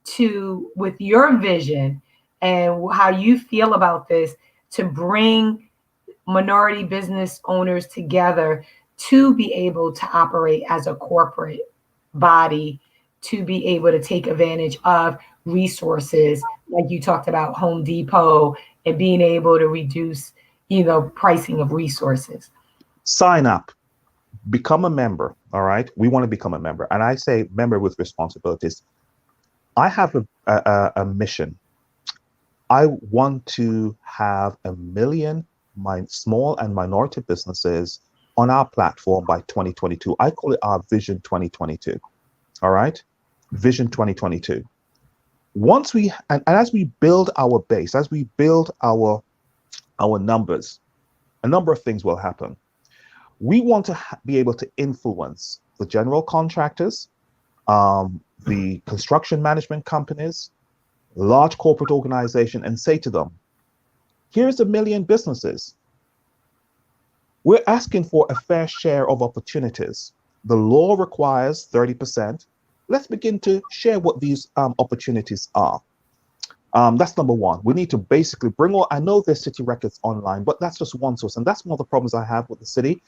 to, with your vision and how you feel about this, to bring minority business owners together to be able to operate as a corporate body, to be able to take advantage of resources, like you talked about Home Depot and being able to reduce, pricing of resources? Sign up, become a member. All right. We want to become a member. And I say member with responsibilities. I have a mission. I want to have 1 million small and minority businesses on our platform by 2022. I call it our Vision 2022. All right. Vision 2022. Once we, and as we build our base, as we build our numbers, a number of things will happen. We want to be able to influence the general contractors, the construction management companies, large corporate organization, and say to them, here's 1 million businesses. We're asking for a fair share of opportunities. The law requires 30%. Let's begin to share what these opportunities are. That's number one. We need to basically bring all, I know there's city records online, but that's just one source. And that's one of the problems I have with the city.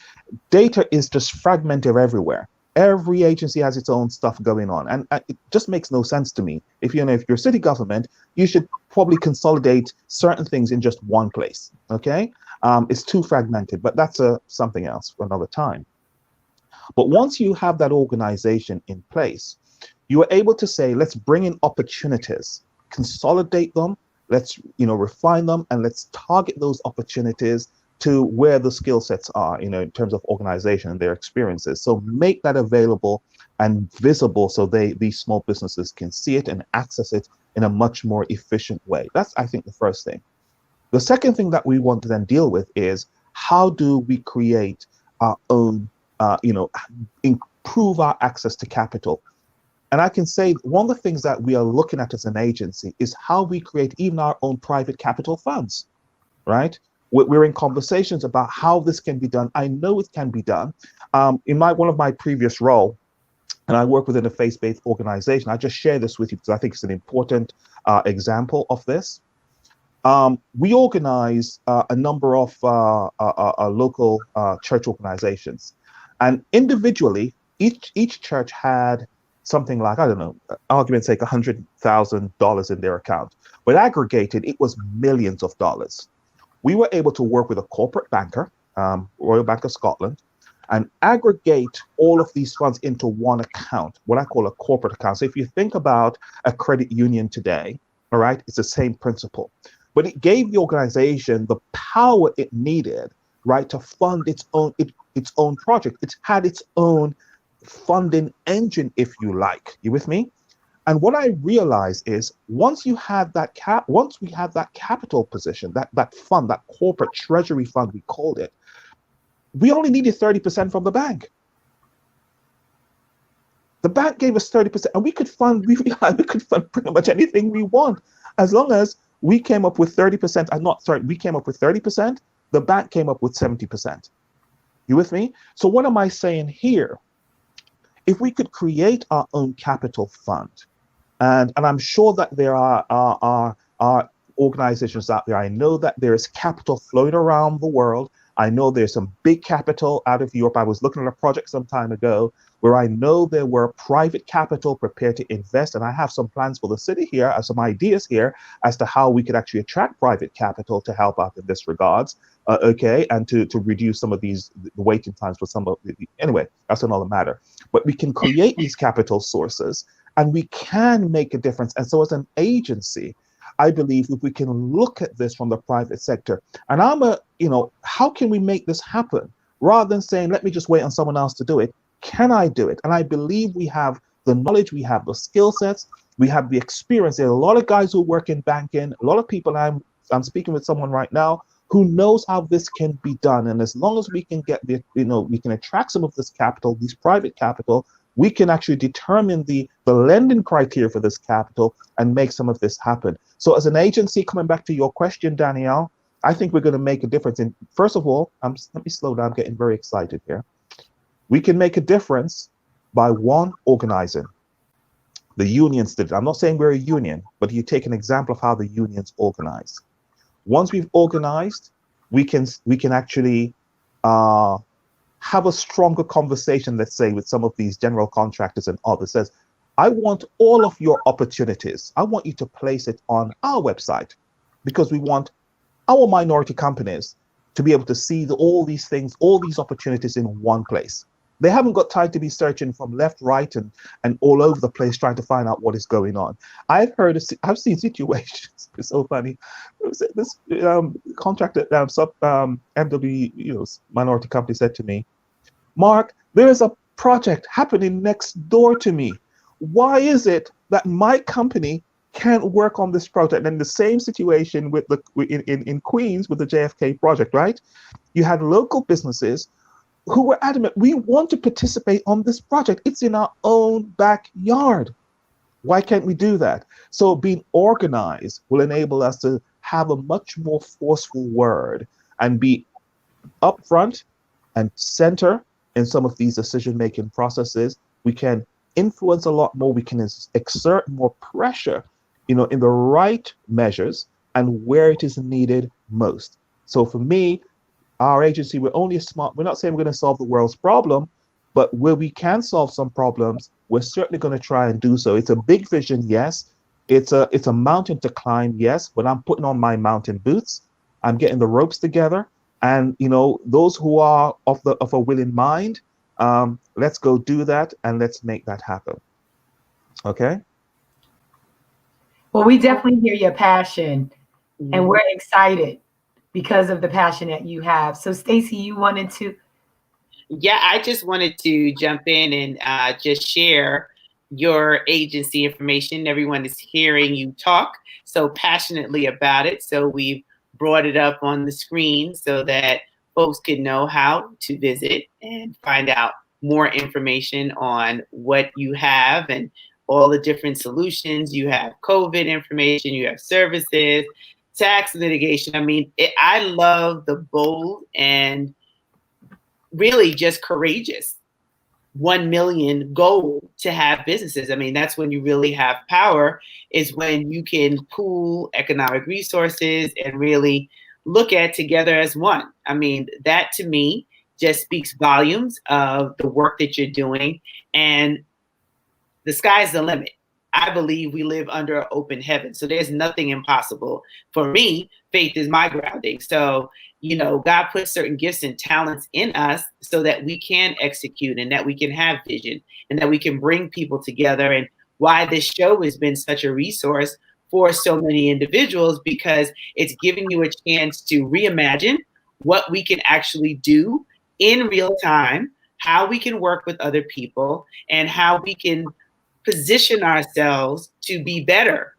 Data is just fragmented everywhere. Every agency has its own stuff going on. And it just makes no sense to me. If you're city government, you should probably consolidate certain things in just one place. Okay. It's too fragmented, but that's something else for another time. But once you have that organization in place, you are able to say, let's bring in opportunities, consolidate them, let's refine them, and let's target those opportunities to where the skill sets are, in terms of organization and their experiences. So make that available and visible so these small businesses can see it and access it in a much more efficient way. That's, I think, the first thing. The second thing that we want to then deal with is how do we create our own, improve our access to capital. And I can say one of the things that we are looking at as an agency is how we create even our own private capital funds, right? We're in conversations about how this can be done. I know it can be done. In one of my previous role, and I work within a faith-based organization, I just share this with you because I think it's an important example of this. We organize a number of local church organizations, and individually, each church had something like, I don't know, argument's sake, $100,000 in their account. But aggregated, it was millions of dollars. We were able to work with a corporate banker, Royal Bank of Scotland, and aggregate all of these funds into one account, what I call a corporate account. So if you think about a credit union today, all right, it's the same principle. But it gave the organization the power it needed, right, to fund its own project. It had its own funding engine, if you like. You with me? And what I realized is once we have that capital position, that fund, that corporate treasury fund, we called it, we only needed 30% from the bank. The bank gave us 30%, and we could fund pretty much anything we want, as long as we came up with 30%. We came up with 30%. The bank came up with 70%. You with me? So what am I saying here? If we could create our own capital fund, and I'm sure that there are organizations out there. I know that there is capital flowing around the world. I know there's some big capital out of Europe. I was looking at a project some time ago where I know there were private capital prepared to invest, and I have some plans for the city here, some ideas here as to how we could actually attract private capital to help out in this regards, and to reduce some of the waiting times for some of anyway, that's another matter. But we can create these capital sources, and we can make a difference. And so as an agency, I believe if we can look at this from the private sector, and how can we make this happen? Rather than saying, let me just wait on someone else to do it, can I do it? And I believe we have the knowledge, we have the skill sets, we have the experience. There are a lot of guys who work in banking, a lot of people. I'm speaking with someone right now who knows how this can be done. And as long as we can get we can attract some of this capital, these private capital, we can actually determine the lending criteria for this capital and make some of this happen. So as an agency, coming back to your question, Danielle, I think we're going to make a difference. And first of all, let me slow down, I'm getting very excited here. We can make a difference by one, organizing. The unions did it. I'm not saying we're a union, but you take an example of how the unions organize. Once we've organized, we can actually have a stronger conversation, let's say, with some of these general contractors and others. Says, I want all of your opportunities. I want you to place it on our website because we want our minority companies to be able to see all these things, all these opportunities in one place. They haven't got time to be searching from left, right, and all over the place trying to find out what is going on. I've seen situations. It's so funny. This contractor, MW, minority company said to me, "Mark, there is a project happening next door to me. Why is it that my company can't work on this project?" And the same situation with in Queens with the JFK project, right? You had local businesses who were adamant, we want to participate on this project. It's in our own backyard. Why can't we do that? So being organized will enable us to have a much more forceful word and be upfront and center in some of these decision-making processes. We can influence a lot more. We can exert more pressure, in the right measures and where it is needed most. So for me, our agency, we're not saying we're going to solve the world's problem, but where we can solve some problems, we're certainly going to try and do so. It's a big vision, yes. It's a mountain to climb, yes. But I'm putting on my mountain boots. I'm getting the ropes together, and those who are of a willing mind, let's go do that and let's make that happen. Okay. Well, we definitely hear your passion, and we're excited because of the passion that you have. So, Stacey, you wanted to? Yeah, I just wanted to jump in and just share your agency information. Everyone is hearing you talk so passionately about it. So we've brought it up on the screen so that folks can know how to visit and find out more information on what you have and all the different solutions. You have COVID information, you have services, tax litigation. I mean, I love the bold and really just courageous 1 million goal to have businesses. I mean, that's when you really have power, is when you can pool economic resources and really look at together as one. I mean, that to me just speaks volumes of the work that you're doing, and the sky's the limit. I believe we live under an open heaven. So there's nothing impossible. For me, faith is my grounding. So, God put certain gifts and talents in us so that we can execute and that we can have vision and that we can bring people together. And why this show has been such a resource for so many individuals, because it's giving you a chance to reimagine what we can actually do in real time, how we can work with other people, and how we can position ourselves to be better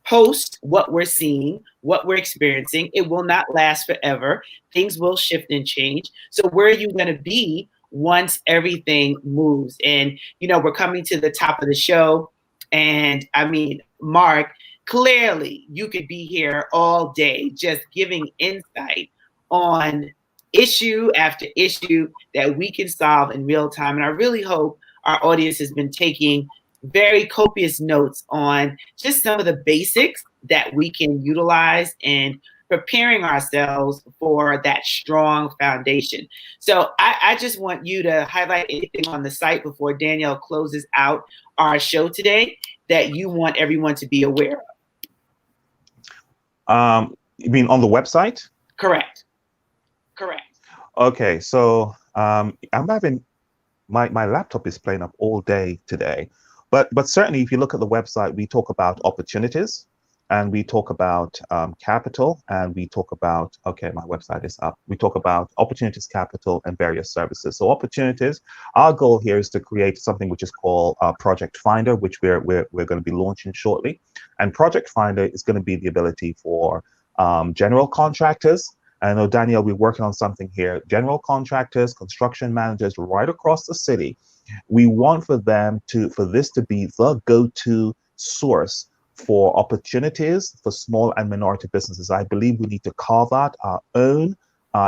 post what we're seeing, what we're experiencing. It will not last forever. Things will shift and change. So where are you going to be once everything moves? And, we're coming to the top of the show. And I mean, Mark, clearly you could be here all day just giving insight on issue after issue that we can solve in real time. And I really hope our audience has been taking very copious notes on just some of the basics that we can utilize in preparing ourselves for that strong foundation. So I just want you to highlight anything on the site before Danielle closes out our show today that you want everyone to be aware of. You mean on the website? Correct. Okay, so I'm having my laptop is playing up all day today, but certainly if you look at the website, we talk about opportunities, and we talk about capital, and we talk about, okay, my website is up. We talk about opportunities, capital, and various services. So opportunities, our goal here is to create something which is called Project Finder, which we're going to be launching shortly. And Project Finder is going to be the ability for general contractors. I know, Danielle, we're working on something here. General contractors, construction managers right across the city. We want for this to be the go-to source for opportunities for small and minority businesses. I believe we need to carve out our own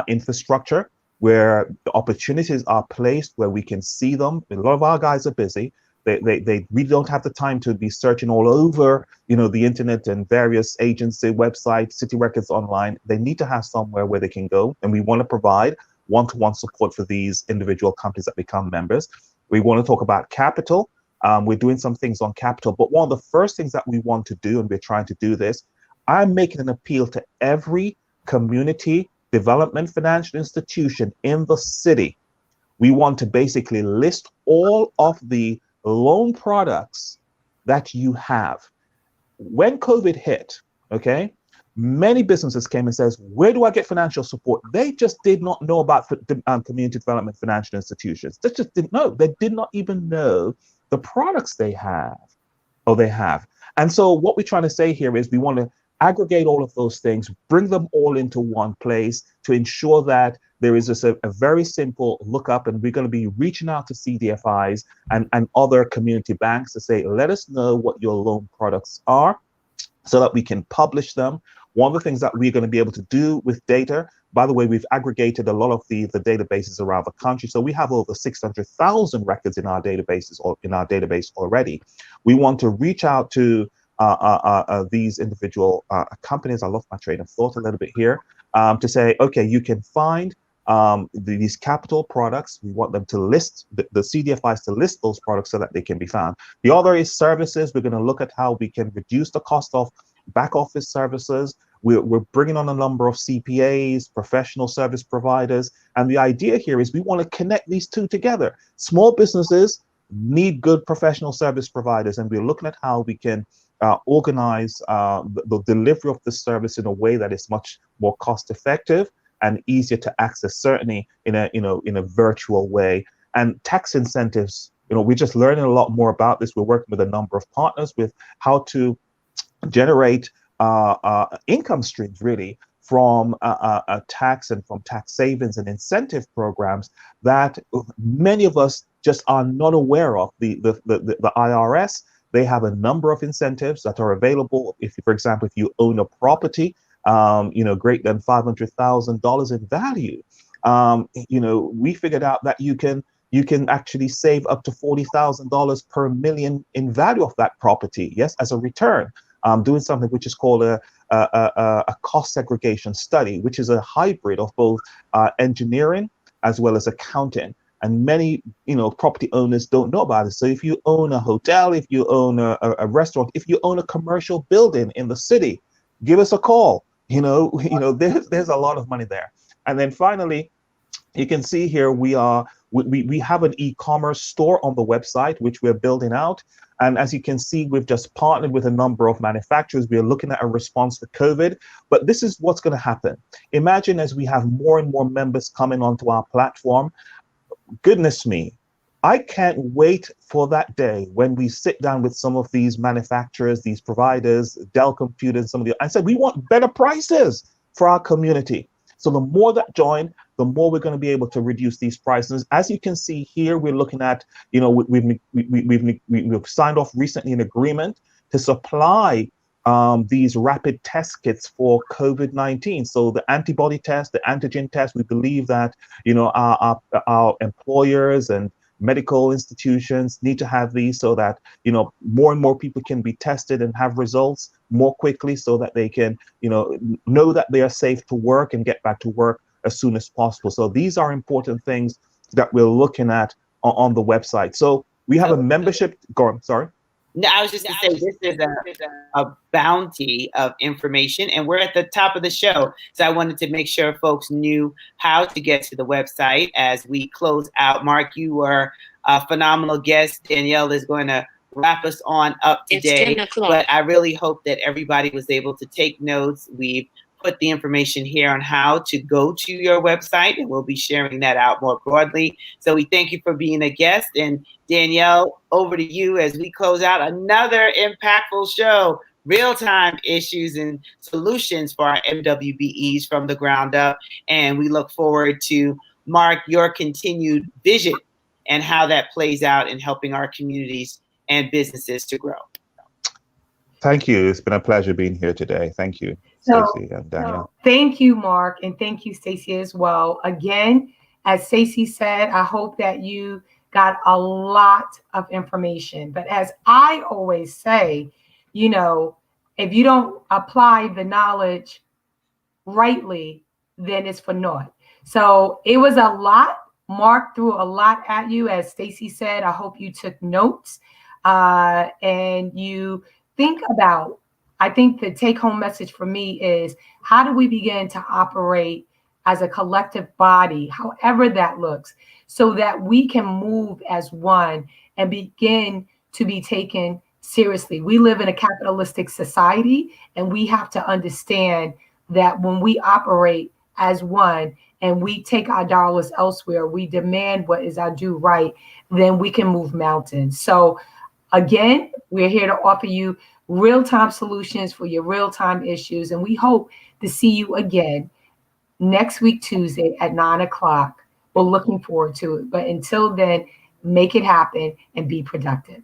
infrastructure where the opportunities are placed, where we can see them. A lot of our guys are busy. They really don't have the time to be searching all over, the internet and various agency websites, city records online. They need to have somewhere where they can go, and we want to provide one-to-one support for these individual companies that become members. We want to talk about capital. We're doing some things on capital. But one of the first things that we want to do, and we're trying to do this, I'm making an appeal to every community development financial institution in the city. We want to basically list all of the loan products that you have. When COVID hit, okay, many businesses came and says, where do I get financial support? They just did not know about community development financial institutions. They just didn't know. They did not even know the products they have. And so what we're trying to say here is we want to aggregate all of those things, bring them all into one place to ensure that there is just a very simple lookup, and we're going to be reaching out to CDFIs and other community banks to say, let us know what your loan products are so that we can publish them. One of the things that we're going to be able to do with data, by the way, we've aggregated a lot of the databases around the country. So we have over 600,000 records in our databases or in our database already. We want to reach out to these individual companies. I lost my train of thought a little bit here, to say, okay, you can find these capital products. We want them to list, the CDFIs to list those products so that they can be found. The other is services. We're going to look at how we can reduce the cost of back office services. We're bringing on a number of CPAs, professional service providers. And the idea here is we want to connect these two together. Small businesses need good professional service providers, and we're looking at how we can organize the delivery of this service in a way that is much more cost effective and easier to access, certainly in a virtual way. And tax incentives, we're just learning a lot more about this. We're working with a number of partners with how to generate income streams really from tax and from tax savings and incentive programs that many of us just are not aware of. The IRS, they have a number of incentives that are available. If, for example, if you own a property, greater than $500,000 in value, we figured out that you can actually save up to $40,000 per million in value of that property. Yes, as a return. Doing something which is called a cost segregation study, which is a hybrid of both engineering as well as accounting. And many, property owners don't know about it. So if you own a hotel, if you own a restaurant, if you own a commercial building in the city, give us a call. There's a lot of money there. And then finally, you can see here we have an e-commerce store on the website, which we're building out. And as you can see, we've just partnered with a number of manufacturers. We're looking at a response to COVID, but this is what's going to happen. Imagine as we have more and more members coming onto our platform, goodness me, I can't wait for that day when we sit down with some of these manufacturers, these providers, Dell Computers, some of the, and say, we want better prices for our community. So the more that join, the more we're going to be able to reduce these prices. As you can see here, we're looking at, we've signed off recently an agreement to supply these rapid test kits for COVID-19. So the antibody test, the antigen test, we believe that, our employers and medical institutions need to have these so that, more and more people can be tested and have results more quickly so that they can, know that they are safe to work and get back to work as soon as possible. So these are important things that we're looking at on the website. So we have a membership. Go on, sorry. No, I was just going to say, this is a bounty of information, and we're at the top of the show. So I wanted to make sure folks knew how to get to the website as we close out. Mark, you were a phenomenal guest. Danielle is going to wrap us on up today. But I really hope that everybody was able to take notes. We've put the information here on how to go to your website, and we'll be sharing that out more broadly. So we thank you for being a guest. And Danielle, over to you as we close out another impactful show, real-time issues and solutions for our MWBEs from the ground up. And we look forward to, Mark, your continued vision and how that plays out in helping our communities and businesses to grow. Thank you. It's been a pleasure being here today. Thank you, Stacey and Danielle. Thank you, Mark, and thank you, Stacey, as well. Again, as Stacey said, I hope that you got a lot of information. But as I always say, if you don't apply the knowledge rightly, then it's for naught. So it was a lot. Mark threw a lot at you. As Stacey said, I hope you took notes. and you think about, I think the take home message for me is, how do we begin to operate as a collective body, however that looks, so that we can move as one and begin to be taken seriously. We live in a capitalistic society, and we have to understand that when we operate as one and we take our dollars elsewhere, we demand what is our due right, then we can move mountains. So again, we're here to offer you real-time solutions for your real-time issues, and we hope to see you again next week, Tuesday at 9 o'clock. We're looking forward to it. But until then, make it happen and be productive.